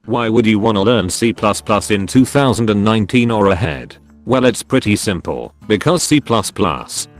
Why would you wanna learn C++ in 2019 or ahead? Well, it's pretty simple, because C++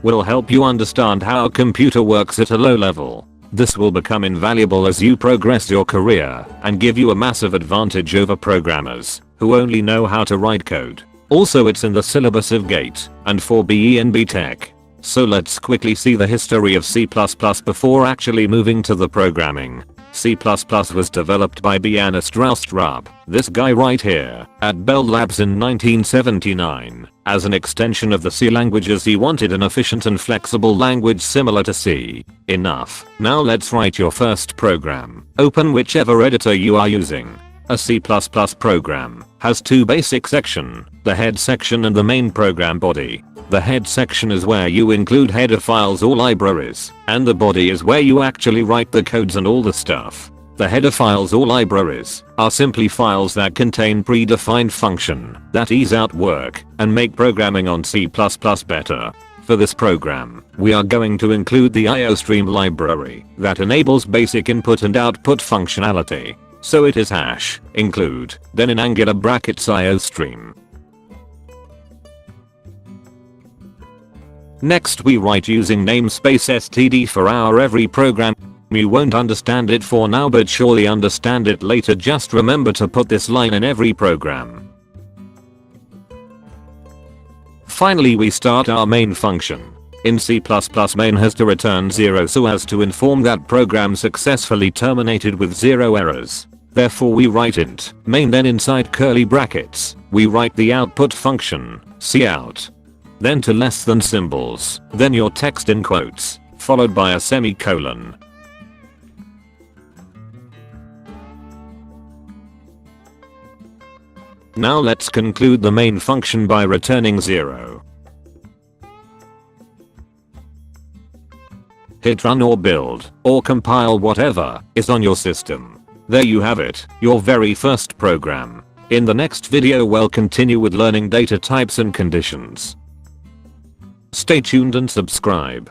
will help you understand how a computer works at a low level. This will become invaluable as you progress your career and give you a massive advantage over programmers who only know how to write code. Also, it's in the syllabus of GATE and for BE and BTech. So let's quickly see the history of C++ before actually moving to the programming. C++ was developed by Bjarne Stroustrup, this guy right here, at Bell Labs in 1979. As an extension of the C languages, he wanted an efficient and flexible language similar to C. Enough. Now let's write your first program. Open whichever editor you are using. A C++ program has two basic sections, the head section and the main program body. The head section is where you include header files or libraries, and the body is where you actually write the codes and all the stuff. The header files or libraries are simply files that contain predefined function that ease out work and make programming on C++ better. For this program, we are going to include the IOStream library that enables basic input and output functionality. So it is #include, then in Angular brackets IOStream. Next we write using namespace std for our every program. You won't understand it for now, but surely understand it later. Just remember to put this line in every program. Finally, we start our main function. In C++, main has to return 0 so as to inform that program successfully terminated with 0 errors. Therefore we write int main, then inside curly brackets we write the output function cout. Then to less than symbols, then your text in quotes, followed by a semicolon. Now let's conclude the main function by returning 0. Hit run or build, or compile, whatever is on your system. There you have it, your very first program. In the next video we'll continue with learning data types and conditions. Stay tuned and subscribe.